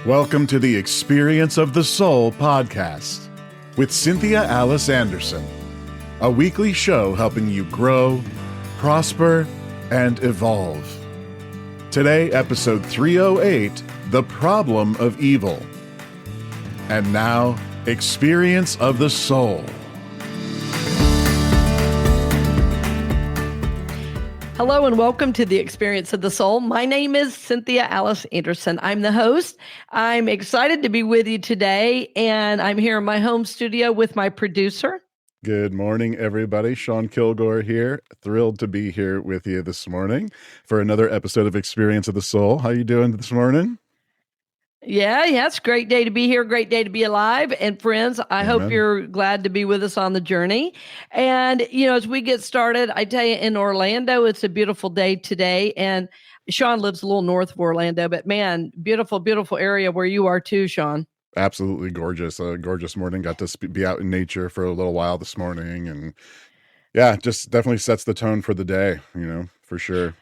Welcome to the Experience of the Soul podcast with Cynthia Alice Anderson, a weekly show helping you grow, prosper, and evolve. Today, episode 308, The Problem of Evil. And now, Experience of the Soul. Hello and welcome to the Experience of the Soul. My name is Cynthia Alice Anderson. I'm the host. I'm excited to be with you today, and I'm here in my home studio with my producer. Good morning, everybody. Sean Kilgore here. Thrilled to be here with you this morning for another episode of Experience of the Soul. How you doing this morning? Yeah, it's a great day to be here, great day to be alive. And friends, I Amen. hope you're glad to be with us on the journey. And, as we get started, I tell you, in Orlando, it's a beautiful day today. And Sean lives a little north of Orlando, but man, beautiful, beautiful area where you are too, Sean. Absolutely gorgeous. A gorgeous morning. Got to be out in nature for a little while this morning. And yeah, just definitely sets the tone for the day, for sure.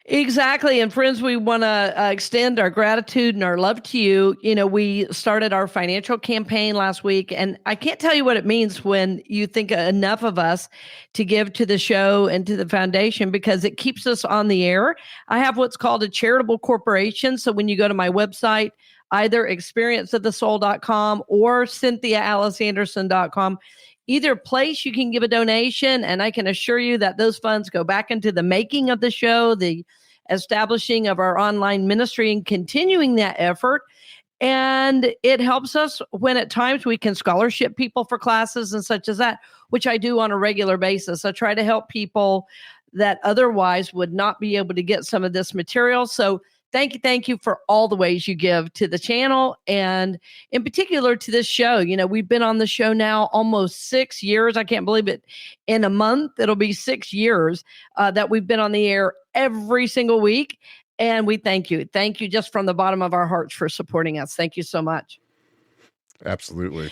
Exactly. And friends, we want to extend our gratitude and our love to you. We started our financial campaign last week, and I can't tell you what it means when you think enough of us to give to the show and to the foundation, because it keeps us on the air. I have what's called a charitable corporation. So when you go to my website, either experienceofthesoul.com or cynthiaaliceanderson.com, either place you can give a donation, and I can assure you that those funds go back into the making of the show, the establishing of our online ministry and continuing that effort. And it helps us when at times we can scholarship people for classes and such as that, which I do on a regular basis. I try to help people that otherwise would not be able to get some of this material. So thank you for all the ways you give to the channel, and in particular to this show. We've been on the show now almost 6 years. I can't believe it. In a month, it'll be 6 years that we've been on the air every single week. And we thank you. Thank you just from the bottom of our hearts for supporting us. Thank you so much. Absolutely.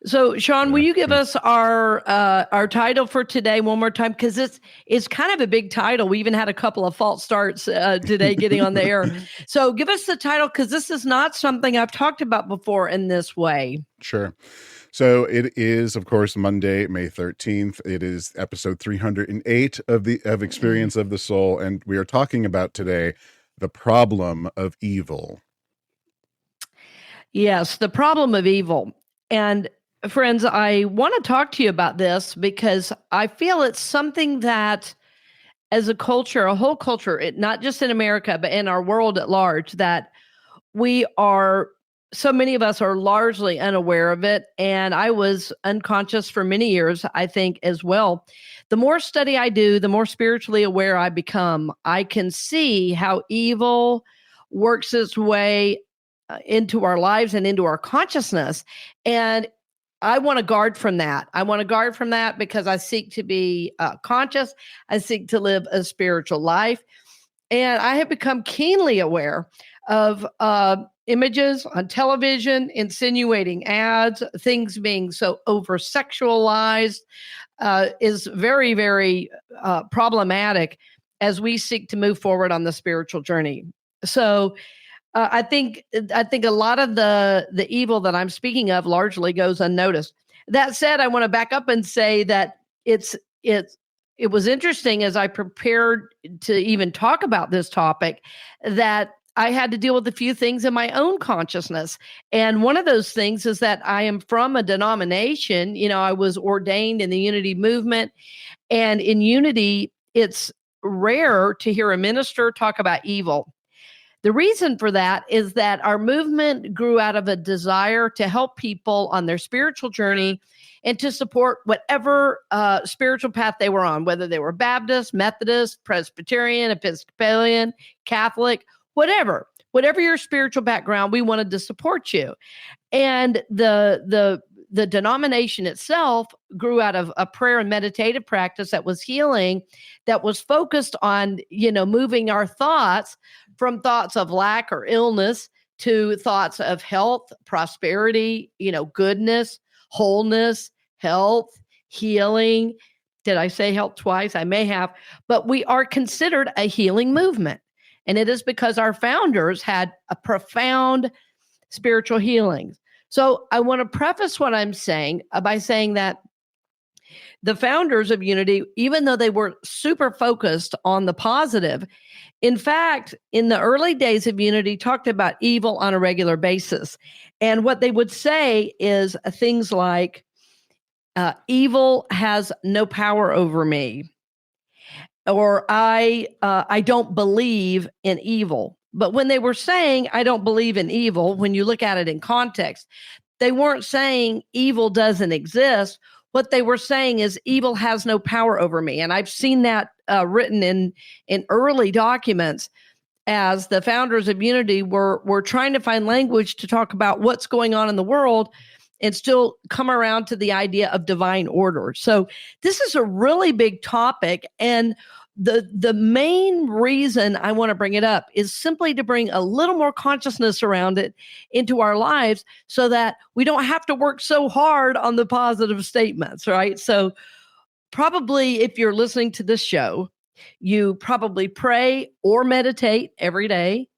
So, Sean, will you give us our title for today one more time? Because it's kind of a big title. We even had a couple of false starts today getting on the air. So give us the title, because this is not something I've talked about before in this way. Sure. So it is, of course, Monday, May 13th. It is episode 308 of Experience of the Soul. And we are talking about today the problem of evil. Yes, the problem of evil. And friends, I want to talk to you about this because I feel it's something that as a culture, a whole culture, not just in America, but in our world at large, that so many of us are largely unaware of it. And I was unconscious for many years, I think, as well. The more study I do, the more spiritually aware I become. I can see how evil works its way into our lives and into our consciousness. And I want to guard from that. I want to guard from that because I seek to be conscious. I seek to live a spiritual life. And I have become keenly aware of images on television, insinuating ads, things being so over-sexualized is very, very problematic as we seek to move forward on the spiritual journey. So I think a lot of the evil that I'm speaking of largely goes unnoticed. That said, I want to back up and say that it was interesting as I prepared to even talk about this topic that I had to deal with a few things in my own consciousness. And one of those things is that I am from a denomination. I was ordained in the Unity movement, and in Unity, it's rare to hear a minister talk about evil. The reason for that is that our movement grew out of a desire to help people on their spiritual journey and to support whatever spiritual path they were on, whether they were Baptist, Methodist, Presbyterian, Episcopalian, Catholic, whatever your spiritual background, we wanted to support you. And the denomination itself grew out of a prayer and meditative practice that was healing, that was focused on, moving our thoughts from thoughts of lack or illness to thoughts of health, prosperity, goodness, wholeness, health, healing. Did I say health twice? I may have, but we are considered a healing movement. And it is because our founders had a profound spiritual healings. So I want to preface what I'm saying by saying that the founders of Unity, even though they were super focused on the positive, in fact, in the early days of Unity, talked about evil on a regular basis. And what they would say is things like, evil has no power over me, or I don't believe in evil. But when they were saying, I don't believe in evil, when you look at it in context, they weren't saying evil doesn't exist. What they were saying is evil has no power over me. And I've seen that written in early documents as the founders of Unity were trying to find language to talk about what's going on in the world and still come around to the idea of divine order. So this is a really big topic. And the main reason I want to bring it up is simply to bring a little more consciousness around it into our lives so that we don't have to work so hard on the positive statements, right? So probably if you're listening to this show, you probably pray or meditate every day.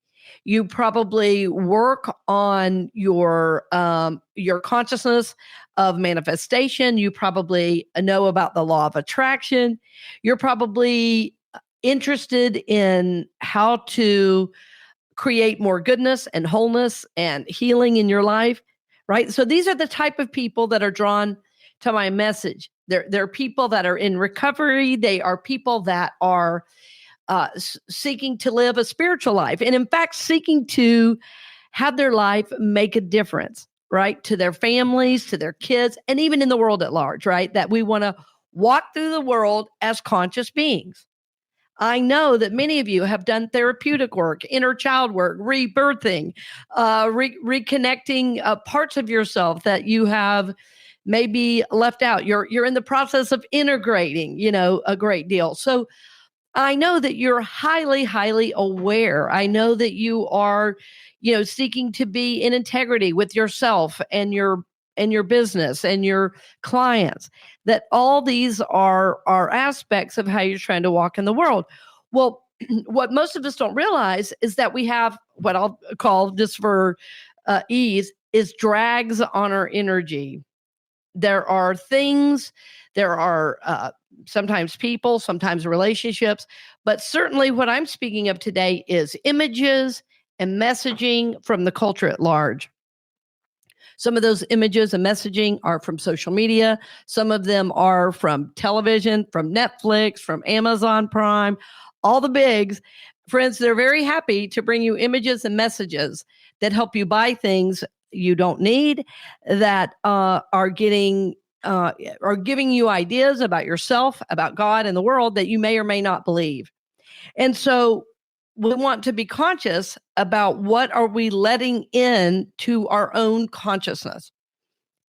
You probably work on your consciousness of manifestation. You probably know about the law of attraction. You're probably interested in how to create more goodness and wholeness and healing in your life, right? So these are the type of people that are drawn to my message. They're people that are in recovery. They are people that are seeking to live a spiritual life, and in fact, seeking to have their life make a difference, right? To their families, to their kids, and even in the world at large, right? That we want to walk through the world as conscious beings. I know that many of you have done therapeutic work, inner child work, rebirthing, reconnecting parts of yourself that you have maybe left out. You're in the process of integrating, a great deal. So I know that you're highly, highly aware. I know that you are, seeking to be in integrity with yourself and your business and your clients. That all these are aspects of how you're trying to walk in the world. Well, what most of us don't realize is that we have what I'll call, just for ease, is drags on our energy. There are things, there are sometimes people, sometimes relationships, but certainly what I'm speaking of today is images and messaging from the culture at large. Some of those images and messaging are from social media. Some of them are from television, from Netflix, from Amazon Prime, all the bigs. Friends, they're very happy to bring you images and messages that help you buy things you don't need, that are giving you ideas about yourself, about God and the world that you may or may not believe. And so we want to be conscious about what are we letting in to our own consciousness.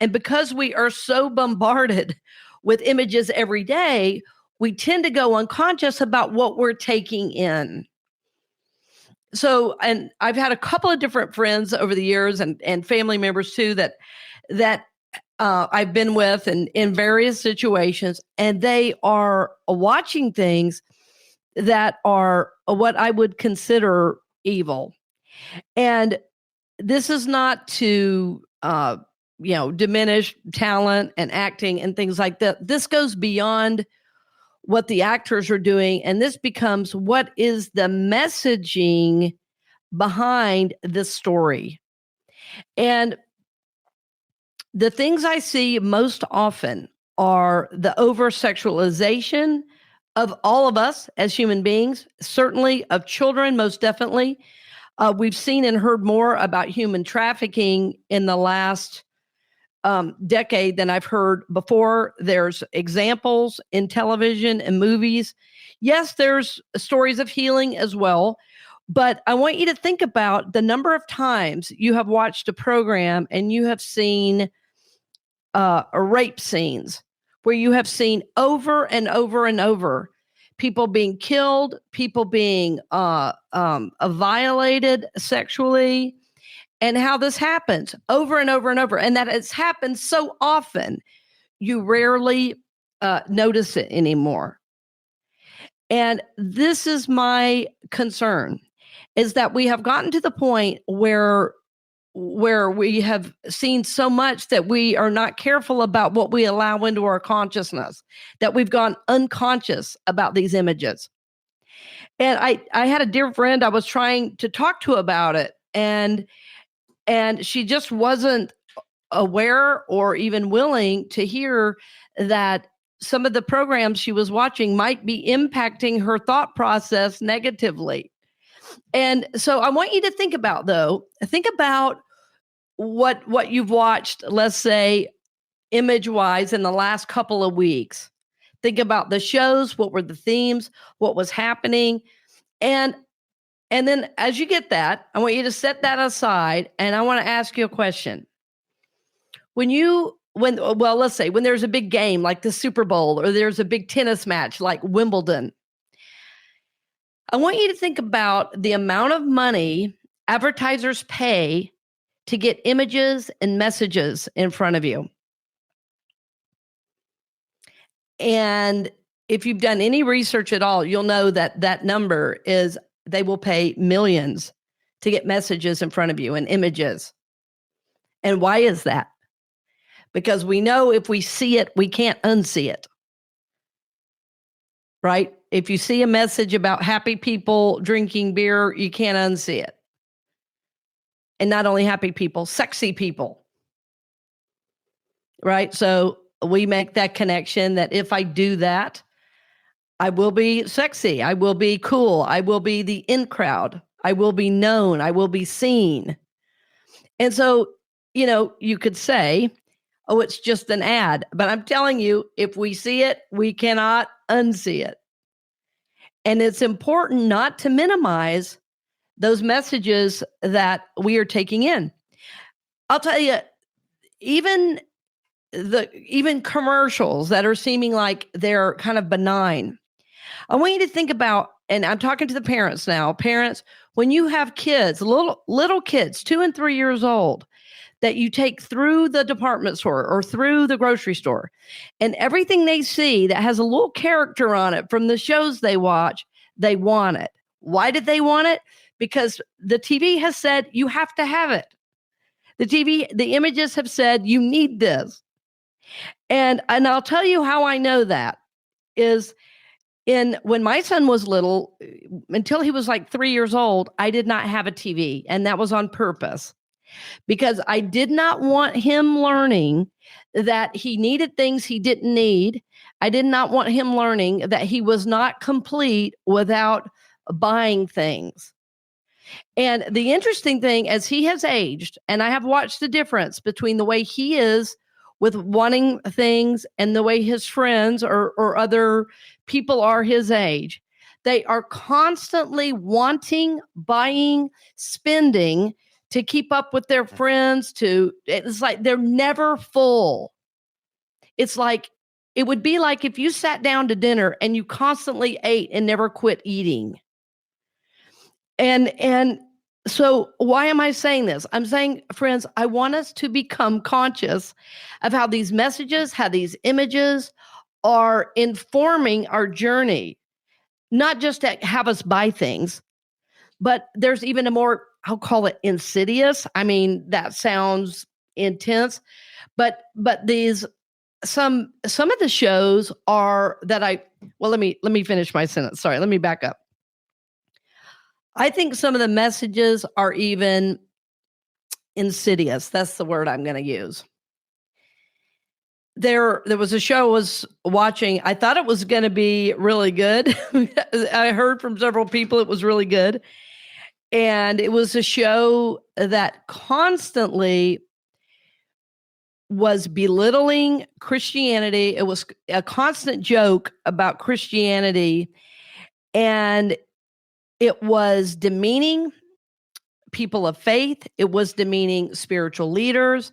And because we are so bombarded with images every day, we tend to go unconscious about what we're taking in. So, and I've had a couple of different friends over the years and family members too that I've been with and in various situations, and they are watching things that are what I would consider evil. And this is not to diminish talent and acting and things like that. This goes beyond what the actors are doing, and this becomes what is the messaging behind the story. And the things I see most often are the over-sexualization of all of us as human beings, certainly of children, most definitely. We've seen and heard more about human trafficking in the last decade than I've heard before. There's examples in television and movies. Yes, there's stories of healing as well. But I want you to think about the number of times you have watched a program and you have seen rape scenes where you have seen over and over and over people being killed, people being violated sexually, and how this happens over and over and over, and that it's happened so often, you rarely notice it anymore. And this is my concern, is that we have gotten to the point where where we have seen so much that we are not careful about what we allow into our consciousness, that we've gone unconscious about these images. And I had a dear friend I was trying to talk to about it, and she just wasn't aware or even willing to hear that some of the programs she was watching might be impacting her thought process negatively. And so I want you to think about what you've watched, let's say, image-wise in the last couple of weeks. Think about the shows, what were the themes, what was happening. And then as you get that, I want you to set that aside, and I want to ask you a question. Let's say when there's a big game like the Super Bowl, or there's a big tennis match like Wimbledon, I want you to think about the amount of money advertisers pay to get images and messages in front of you. And if you've done any research at all, you'll know that that number is, they will pay millions to get messages in front of you and images. And why is that? Because we know if we see it, we can't unsee it. Right? If you see a message about happy people drinking beer, you can't unsee it. And not only happy people, sexy people. Right? So we make that connection that if I do that, I will be sexy. I will be cool. I will be the in crowd. I will be known. I will be seen. And so, you could say, oh, it's just an ad. But I'm telling you, if we see it, we cannot unsee it. And it's important not to minimize those messages that we are taking in. I'll tell you, even commercials that are seeming like they're kind of benign. I want you to think about, and I'm talking to the parents now, parents, when you have kids, little kids, 2 and 3 years old, that you take through the department store or through the grocery store, and everything they see that has a little character on it from the shows they watch, they want it. Why did they want it? Because the TV has said you have to have it. The images have said you need this. And I'll tell you how I know that is when my son was little, until he was like 3 years old, I did not have a TV, and that was on purpose. Because I did not want him learning that he needed things he didn't need. I did not want him learning that he was not complete without buying things. And the interesting thing, as he has aged, and I have watched the difference between the way he is with wanting things and the way his friends or other people are his age. They are constantly wanting, buying, spending to keep up with their friends. It's like they're never full. It's like, it would be like if you sat down to dinner and you constantly ate and never quit eating. And so why am I saying this? I'm saying, friends, I want us to become conscious of how these messages, how these images are informing our journey, not just to have us buy things, but there's even a more, I'll call it insidious. I mean, that sounds intense, but these, some of the shows are that let me finish my sentence. Sorry, let me back up. I think some of the messages are even insidious. That's the word I'm going to use. There was a show I was watching. I thought it was going to be really good. I heard from several people it was really good. And it was a show that constantly was belittling Christianity. It was a constant joke about Christianity. And it was demeaning people of faith. It was demeaning spiritual leaders.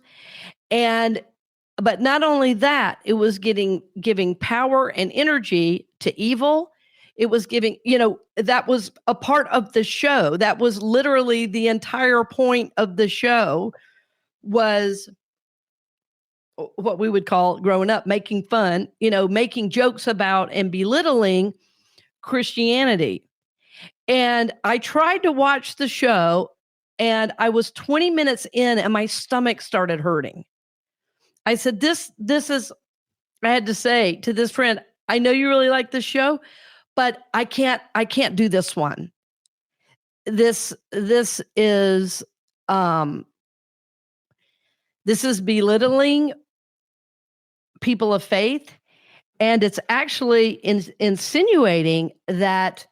But not only that, it was giving power and energy to evil. It was giving, that was a part of the show. That was literally the entire point of the show, was what we would call growing up, making fun, making jokes about and belittling Christianity. And I tried to watch the show, And I was 20 minutes in and my stomach started hurting. I said, this is, I had to say to this friend, I know you really like this show, but I can't do this one. This is belittling people of faith, and it's actually insinuating that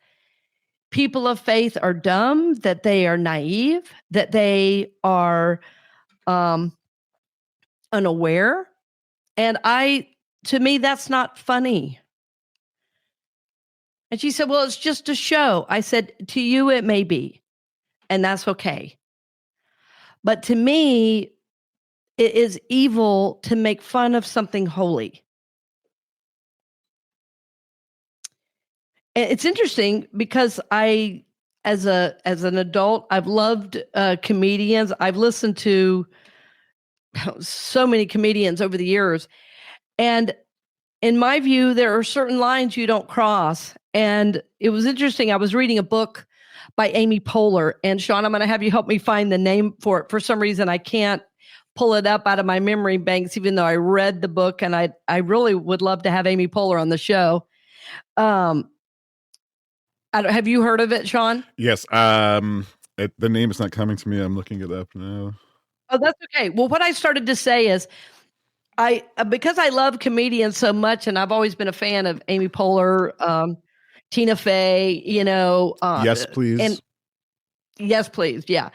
people of faith are dumb, that they are naive, that they are unaware. And to me, that's not funny. And she said, well, it's just a show. I said, to you, it may be, and that's okay. But to me, it is evil to make fun of something holy. It's interesting because as an adult, I've loved comedians. I've listened to so many comedians over the years. And in my view, there are certain lines you don't cross. And it was interesting. I was reading a book by Amy Poehler. And Sean, I'm going to have you help me find the name for it. For some reason, I can't pull it up out of my memory banks, even though I read the book. And I really would love to have Amy Poehler on the show. Have you heard of it, Sean? Yes. The name is not coming to me. I'm looking it up now. Oh, that's okay. Well, what I started to say is, because I love comedians so much, and I've always been a fan of Amy Poehler, Tina Fey, Yes, please. And yes, please. Yeah.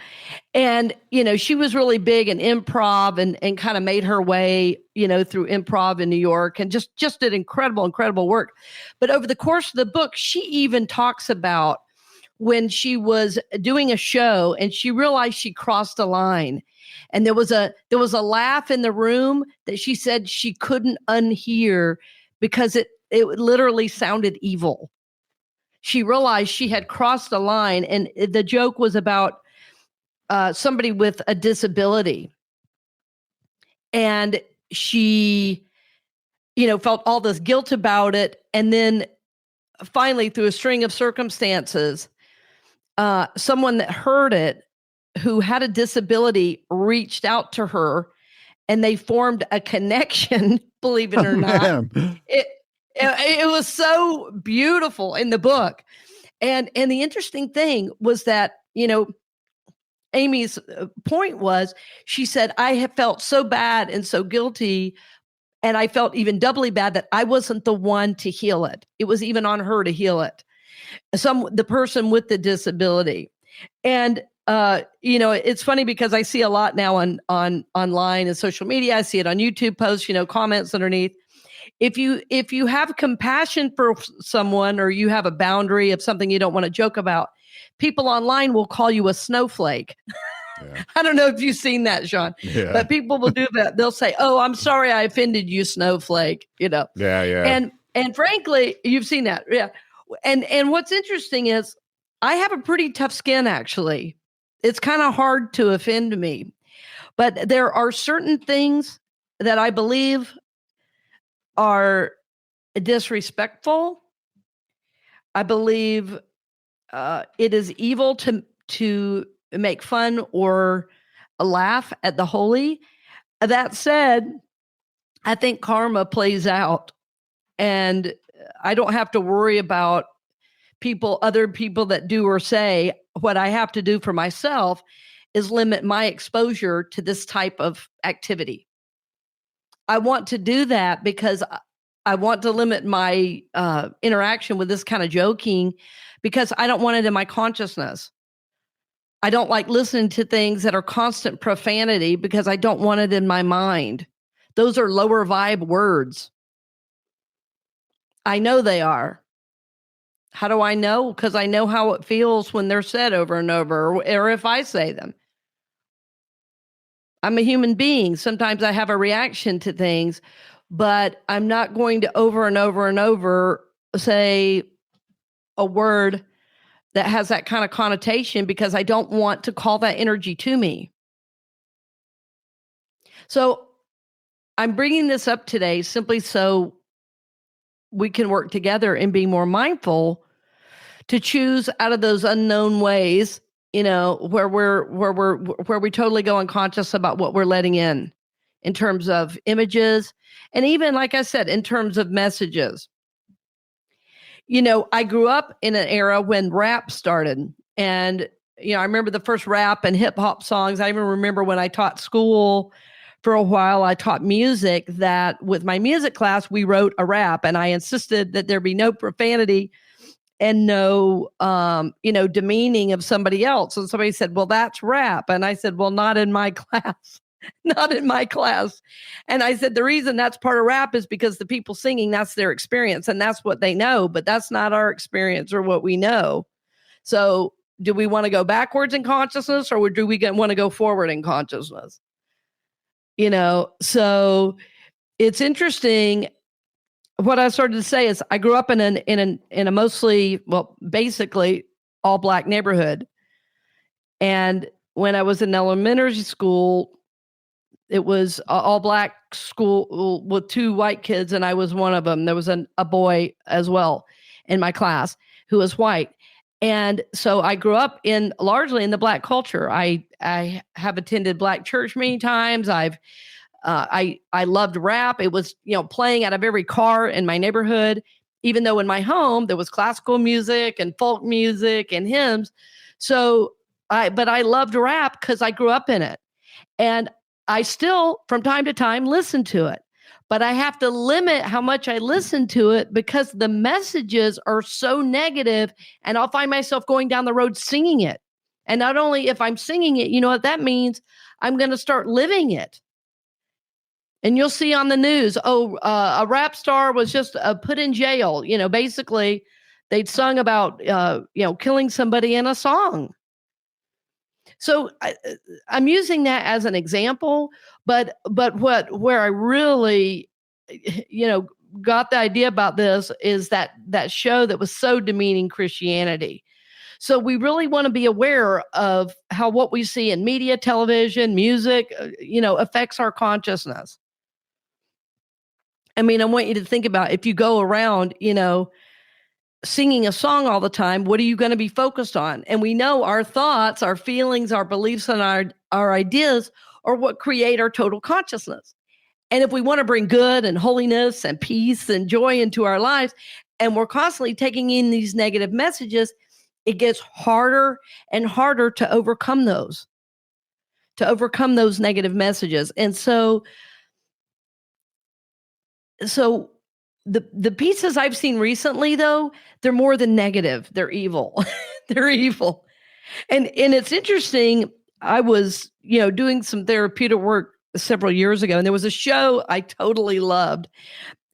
And, she was really big in improv and kind of made her way, through improv in New York, and just did incredible work. But over the course of the book, she even talks about when she was doing a show and she realized she crossed a line. And there was a laugh in the room that she said she couldn't unhear because it literally sounded evil. She realized she had crossed a line, and the joke was about somebody with a disability. And she, felt all this guilt about it. And then finally, through a string of circumstances, someone that heard it, who had a disability, reached out to her, and they formed a connection, believe it or not. It was so beautiful in the book. And the interesting thing was that, Amy's point was, she said, I have felt so bad and so guilty, and I felt even doubly bad that I wasn't the one to heal it. It was even on her to heal it. The person with the disability. And it's funny because I see a lot now on online and social media. I see it on YouTube posts, comments underneath. If you have compassion for someone, or you have a boundary of something you don't want to joke about, people online will call you a snowflake. Yeah. I don't know if you've seen that, Sean, but people will do that. They'll say, "Oh, I'm sorry I offended you, snowflake." Yeah. And frankly, you've seen that. Yeah. And what's interesting is I have a pretty tough skin, actually. It's kind of hard to offend me, but there are certain things that I believe are disrespectful. I believe it is evil to make fun or laugh at the holy. That said, I think karma plays out, and I don't have to worry about other people that do or say. What I have to do for myself is limit my exposure to this type of activity. I want to do that because I want to limit my interaction with this kind of joking, because I don't want it in my consciousness. I don't like listening to things that are constant profanity because I don't want it in my mind. Those are lower vibe words. I know they are. How do I know? Because I know how it feels when they're said over and over, or if I say them. I'm a human being. Sometimes I have a reaction to things, but I'm not going to over and over and over say a word that has that kind of connotation, because I don't want to call that energy to me. So I'm bringing this up today simply so we can work together and be more mindful to choose out of those unknown ways where we totally go unconscious about what we're letting in terms of images, and even, like I said, in terms of messages. I grew up in an era when rap started, and I remember the first rap and hip hop songs. I even remember when I taught school for a while, I taught music, that with my music class, we wrote a rap, and I insisted that there be no profanity and no, demeaning of somebody else. And somebody said, well, that's rap. And I said, well, not in my class, not in my class. And I said, the reason that's part of rap is because the people singing, that's their experience and that's what they know, but that's not our experience or what we know. So do we want to go backwards in consciousness, or do we want to go forward in consciousness? So it's interesting. What I started to say is I grew up in a mostly, well, basically all Black neighborhood. And when I was in elementary school, it was all Black school with 2 white kids, and I was one of them. There was a boy as well in my class who was white. And so I grew up largely in the Black culture. I have attended Black church many times. I loved rap. It was, playing out of every car in my neighborhood, even though in my home there was classical music and folk music and hymns. But I loved rap because I grew up in it. And I still, from time to time, listen to it. But I have to limit how much I listen to it because the messages are so negative, and I'll find myself going down the road singing it. And not only if I'm singing it, you know what that means? I'm going to start living it. And you'll see on the news, a rap star was just put in jail. Basically, they'd sung about, killing somebody in a song. So I'm using that as an example, but where I really, got the idea about this is that show that was so demeaning Christianity. So we really want to be aware of how what we see in media, television, music, affects our consciousness. I mean, I want you to think about, if you go around, singing a song all the time, what are you going to be focused on? And we know our thoughts, our feelings, our beliefs, and our ideas are what create our total consciousness. And if we want to bring good and holiness and peace and joy into our lives, and we're constantly taking in these negative messages, it gets harder and harder to overcome those negative messages. And so the pieces I've seen recently, though, they're more than negative. They're evil. They're evil. And it's interesting. I was, doing some therapeutic work several years ago, and there was a show I totally loved.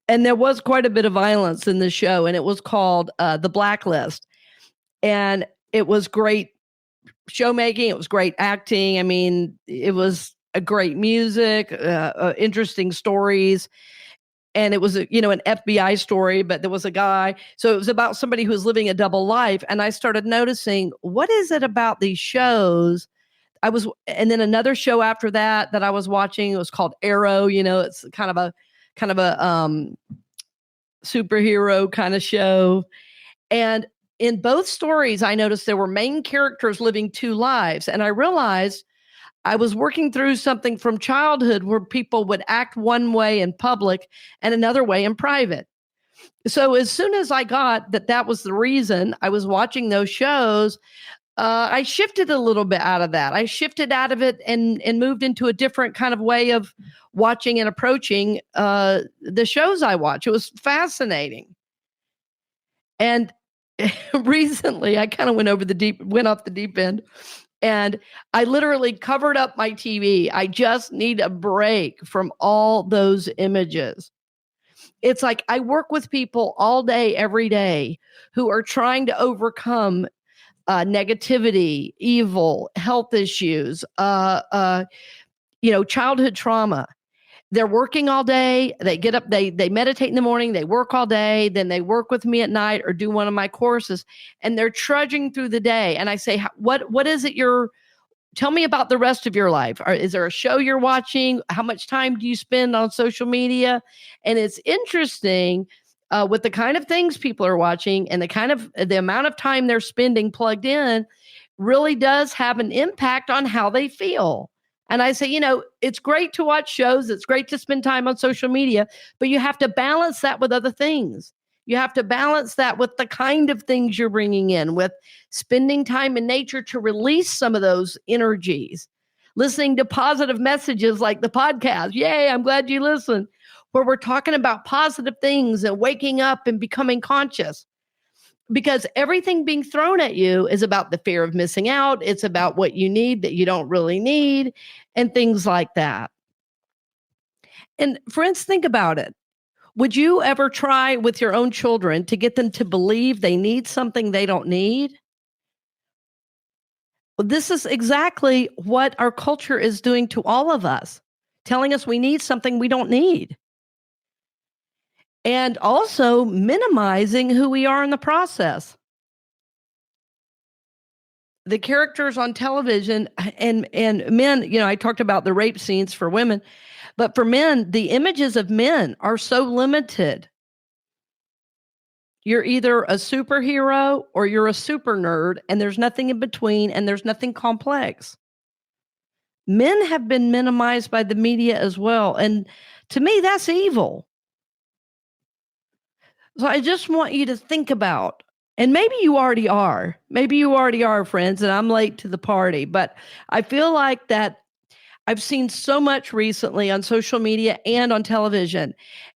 And there was quite a bit of violence in the show, and it was called The Blacklist. And it was great showmaking. It was great acting. I mean, it was a great music, interesting stories. And it was, an FBI story, but there was a guy. So it was about somebody who was living a double life. And I started noticing, what is it about these shows? And then another show after that I was watching, it was called Arrow. It's kind of a superhero kind of show. And in both stories, I noticed there were main characters living 2 lives. And I realized I was working through something from childhood where people would act one way in public and another way in private. So as soon as I got that was the reason I was watching those shows, I shifted a little bit out of that. I shifted out of it and moved into a different kind of way of watching and approaching the shows I watch. It was fascinating. And recently I kind of went off the deep end. And I literally covered up my TV. I just need a break from all those images. It's like I work with people all day, every day, who are trying to overcome negativity, evil, health issues, childhood trauma. They're working all day. They get up, they meditate in the morning, they work all day, then they work with me at night or do one of my courses, and they're trudging through the day. And I say, what is it tell me about the rest of your life. Is there a show you're watching? How much time do you spend on social media? And it's interesting with the kind of things people are watching and the amount of time they're spending plugged in. really does have an impact on how they feel. And I say, it's great to watch shows. It's great to spend time on social media, but you have to balance that with other things. You have to balance that with the kind of things you're bringing in, with spending time in nature to release some of those energies, listening to positive messages like the podcast. Yay, I'm glad you listened, where we're talking about positive things and waking up and becoming conscious. Because everything being thrown at you is about the fear of missing out. It's about what you need that you don't really need and things like that. And friends, think about it. Would you ever try with your own children to get them to believe they need something they don't need? Well, this is exactly what our culture is doing to all of us, telling us we need something we don't need. And also minimizing who we are in the process. The characters on television and men, I talked about the rape scenes for women, but for men, the images of men are so limited. You're either a superhero or you're a super nerd, and there's nothing in between, and there's nothing complex. Men have been minimized by the media as well. And to me, that's evil. So I just want you to think about, and maybe you already are, friends, and I'm late to the party, but I feel like that I've seen so much recently on social media and on television,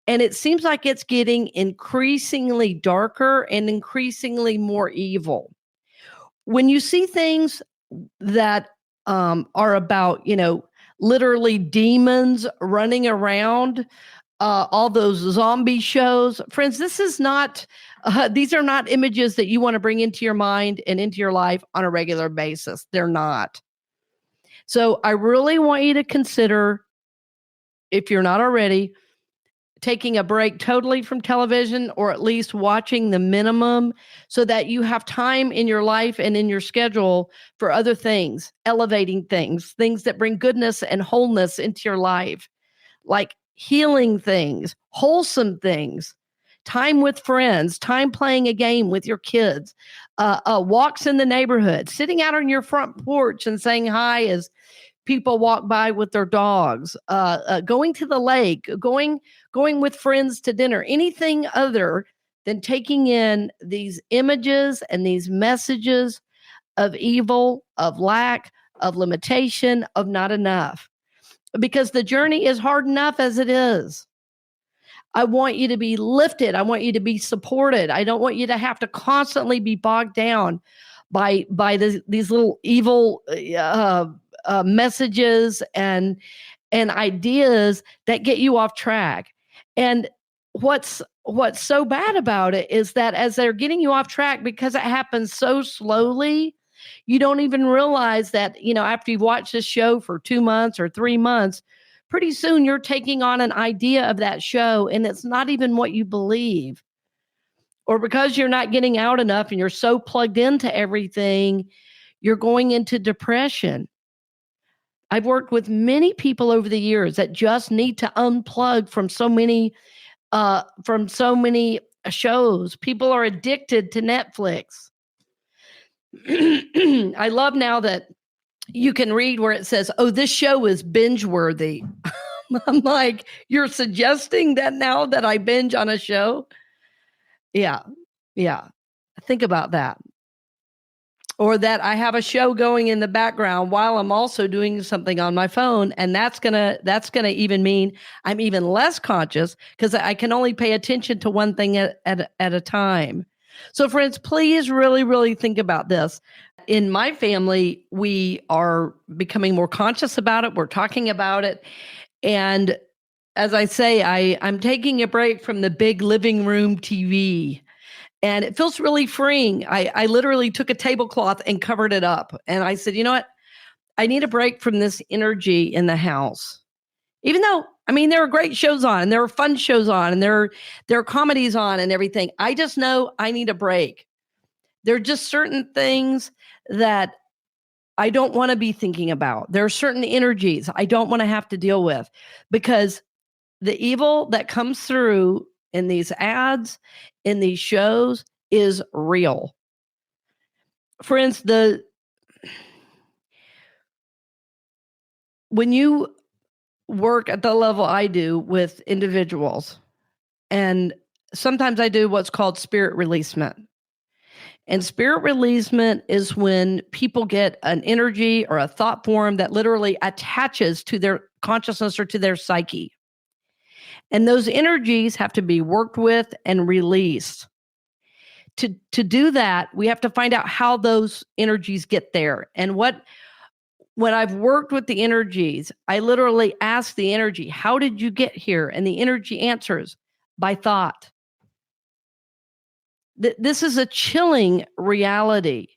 and it seems like it's getting increasingly darker and increasingly more evil. When you see things that are about, literally demons running around, all those zombie shows, friends, these are not images that you want to bring into your mind and into your life on a regular basis. They're not. So I really want you to consider, if you're not already, taking a break totally from television, or at least watching the minimum, so that you have time in your life and in your schedule for other things, elevating things that bring goodness and wholeness into your life, like healing things, wholesome things, time with friends, time playing a game with your kids, walks in the neighborhood, sitting out on your front porch and saying hi as people walk by with their dogs, going to the lake, going with friends to dinner, anything other than taking in these images and these messages of evil, of lack, of limitation, of not enough. Because the journey is hard enough as it is. I want you to be lifted. I want you to be supported. I don't want you to have to constantly be bogged down by these little evil messages and ideas that get you off track. And what's so bad about it is that as they're getting you off track, because it happens so slowly, you don't even realize that, after you've watched this show for 2 months or 3 months, pretty soon you're taking on an idea of that show, and it's not even what you believe. Or because you're not getting out enough and you're so plugged into everything, you're going into depression. I've worked with many people over the years that just need to unplug from so many shows. People are addicted to Netflix. I love now that you can read where it says, "Oh, this show is binge worthy." I'm like, you're suggesting that now that I binge on a show? Yeah. Think about that. Or that I have a show going in the background while I'm also doing something on my phone, and that's gonna even mean I'm even less conscious because I can only pay attention to one thing at a time. So friends, please really, really think about this. In my family, we are becoming more conscious about it. We're talking about it. And as I say, I'm taking a break from the big living room TV. And it feels really freeing. I literally took a tablecloth and covered it up. And I said, you know what? I need a break from this energy in the house. Even though, there are great shows on, and there are fun shows on, and there are comedies on and everything. I just know I need a break. There are just certain things that I don't want to be thinking about. There are certain energies I don't want to have to deal with, because the evil that comes through in these ads, in these shows, is real. Friends, the when you work at the level I do with individuals, and sometimes I do what's called spirit releasement. And spirit releasement is when people get an energy or a thought form that literally attaches to their consciousness or to their psyche. And those energies have to be worked with and released. To do that, we have to find out how those energies get there. And when I've worked with the energies, I literally ask the energy, how did you get here? And the energy answers, by thought. This is a chilling reality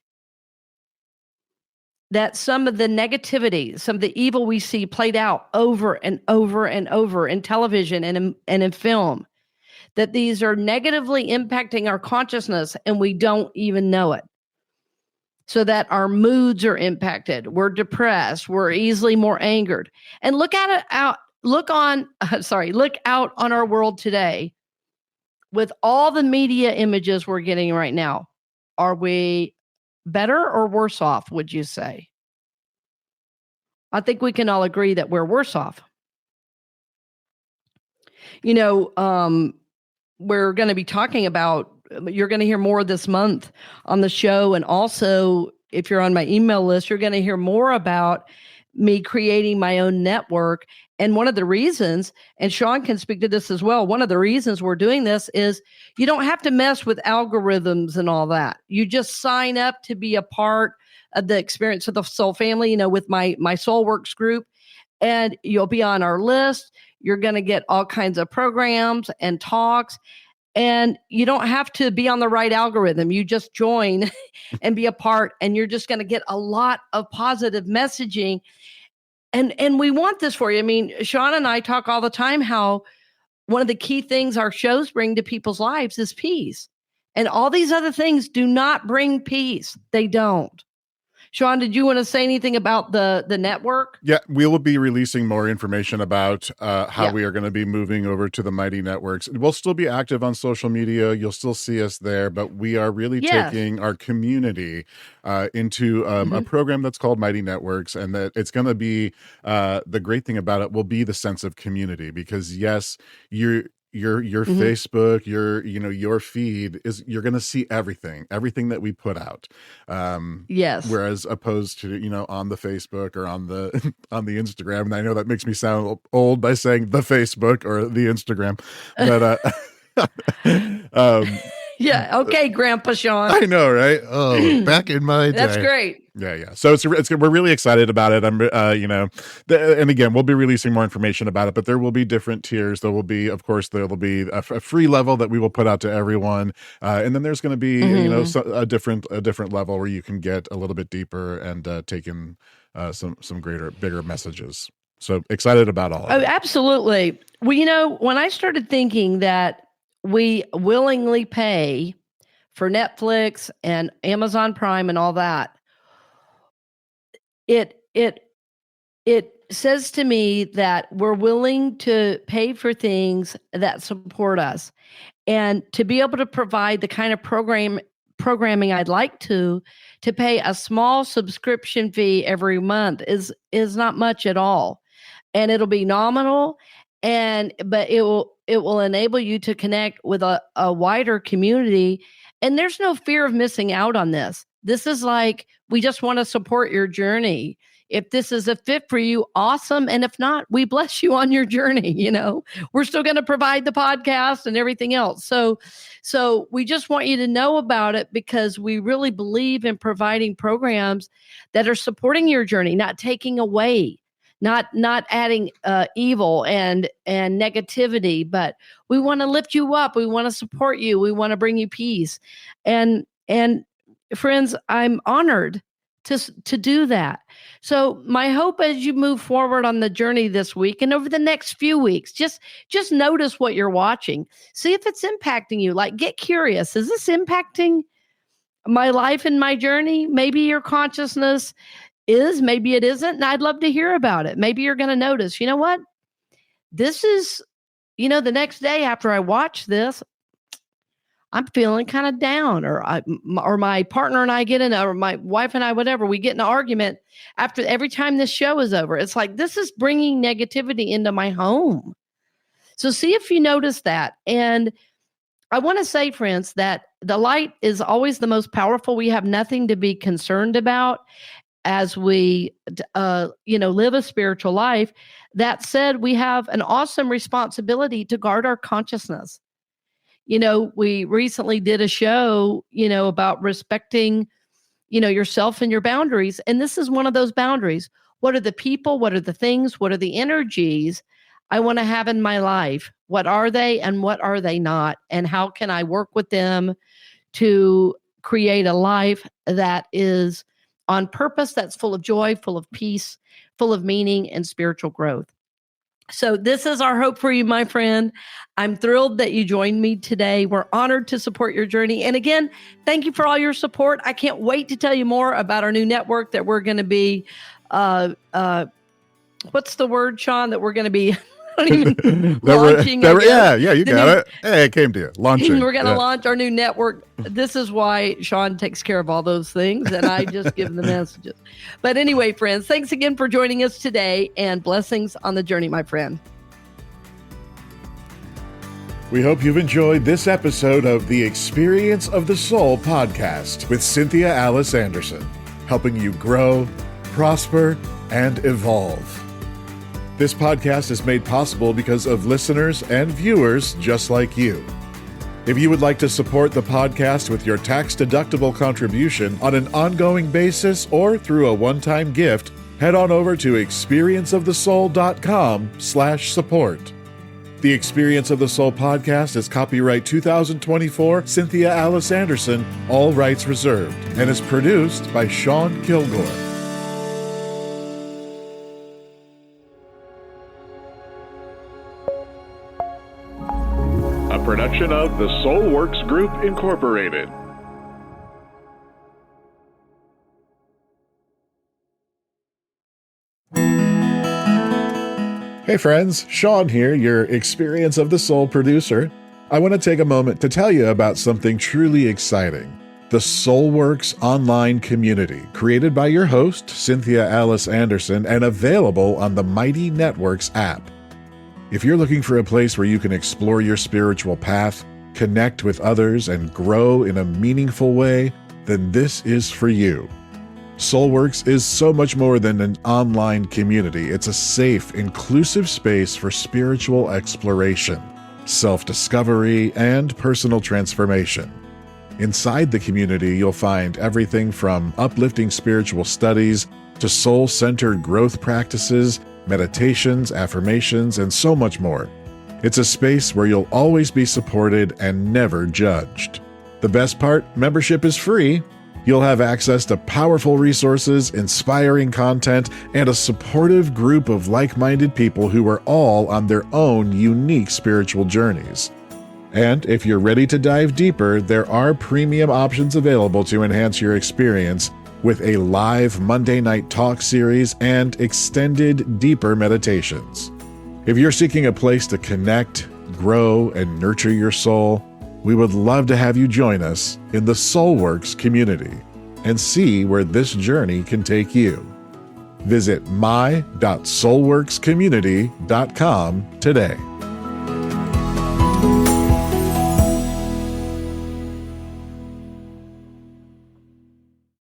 that some of the negativity, some of the evil we see played out over and over and over in television and in film, that these are negatively impacting our consciousness and we don't even know it. So that our moods are impacted. We're depressed. We're easily more angered. And look out on our world today with all the media images we're getting right now. Are we better or worse off, would you say? I think we can all agree that we're worse off. We're going to be talking about, you're going to hear more this month on the show. And also, if you're on my email list, you're going to hear more about me creating my own network. And one of the reasons, and Sean can speak to this as well, one of the reasons we're doing this is you don't have to mess with algorithms and all that. You just sign up to be a part of the experience of the soul family, with my SoulWorks group, and you'll be on our list. You're going to get all kinds of programs and talks, and you don't have to be on the right algorithm. You just join and be a part, and you're just going to get a lot of positive messaging. And we want this for you. I mean, Sean and I talk all the time how one of the key things our shows bring to people's lives is peace. And all these other things do not bring peace. They don't. Sean, did you want to say anything about the network? Yeah, we will be releasing more information about how we are going to be moving over to the Mighty Networks. We'll still be active on social media. You'll still see us there, but we are really taking our community into a program that's called Mighty Networks, and that it's going to be, the great thing about it will be the sense of community, because yes, your Facebook, your feed is, you're going to see everything that we put out. Yes. Whereas opposed to, on the Facebook or on the Instagram, and I know that makes me sound old by saying the Facebook or the Instagram, but yeah. Okay, Grandpa Sean. I know, right? Oh, back in my day. That's great. Yeah. So we're really excited about it. And again, we'll be releasing more information about it, but there will be different tiers. There will be a free level that we will put out to everyone. And then there's going to be, a different level where you can get a little bit deeper and take in some bigger messages. So excited about all of it. Absolutely. Well, when I started thinking that we willingly pay for Netflix and Amazon Prime and all that, it says to me that we're willing to pay for things that support us, and to be able to provide the kind of programming I'd like to pay a small subscription fee every month is not much at all, and it'll be nominal, but it will enable you to connect with a wider community, and there's no fear of missing out on this. This is like, we just want to support your journey. If this is a fit for you, awesome. And if not, we bless you on your journey. We're still going to provide the podcast and everything else. So we just want you to know about it, because we really believe in providing programs that are supporting your journey, not taking away, not adding evil and negativity, but we want to lift you up. We want to support you. We want to bring you peace. And friends, I'm honored to do that. So my hope as you move forward on the journey this week and over the next few weeks, just notice what you're watching. See if it's impacting you. Like, get curious. Is this impacting my life and my journey? Maybe your consciousness is, maybe it isn't. And I'd love to hear about it. Maybe you're going to notice, you know what? This is, the next day after I watch this, I'm feeling kind of down, or my partner and I get in, or my wife and I, whatever, we get in an argument after every time this show is over. It's like, this is bringing negativity into my home. So see if you notice that. And I want to say, friends, that the light is always the most powerful. We have nothing to be concerned about as we, live a spiritual life. That said, we have an awesome responsibility to guard our consciousness. We recently did a show, about respecting, yourself and your boundaries. And this is one of those boundaries. What are the people? What are the things? What are the energies I want to have in my life? What are they and what are they not? And how can I work with them to create a life that is on purpose, that's full of joy, full of peace, full of meaning and spiritual growth? So this is our hope for you, my friend. I'm thrilled that you joined me today. We're honored to support your journey. And again, thank you for all your support. I can't wait to tell you more about our new network that we're going to be, what's the word, Sean, that we're going to be launching? Yeah, you got it. Hey, it came to you. Launching. We're going to launch our new network. This is why Sean takes care of all those things, and I just give the messages. But anyway, friends, thanks again for joining us today, and blessings on the journey, my friend. We hope you've enjoyed this episode of the Experience of the Soul podcast with Cynthia Alice Anderson, helping you grow, prosper, and evolve. This podcast is made possible because of listeners and viewers just like you. If you would like to support the podcast with your tax-deductible contribution on an ongoing basis or through a one-time gift, head on over to experienceofthesoul.com/support. The Experience of the Soul podcast is copyright 2024 Cynthia Alice Anderson, all rights reserved, and is produced by Sean Kilgore. A production of the SoulWorks Group, Incorporated. Hey friends, Sean here, your Experience of the Soul producer. I want to take a moment to tell you about something truly exciting. The SoulWorks online community, created by your host, Cynthia Alice Anderson, and available on the Mighty Networks app. If you're looking for a place where you can explore your spiritual path, connect with others, and grow in a meaningful way, then this is for you. SoulWorks is so much more than an online community. It's a safe, inclusive space for spiritual exploration, self-discovery, and personal transformation. Inside the community, you'll find everything from uplifting spiritual studies to soul-centered growth practices, meditations, affirmations, and so much more. It's a space where you'll always be supported and never judged. The best part, membership is free. You'll have access to powerful resources, inspiring content, and a supportive group of like-minded people who are all on their own unique spiritual journeys. And if you're ready to dive deeper, there are premium options available to enhance your experience, with a live Monday night talk series and extended, deeper meditations. If you're seeking a place to connect, grow, and nurture your soul, we would love to have you join us in the SoulWorks community and see where this journey can take you. Visit my.soulworkscommunity.com today.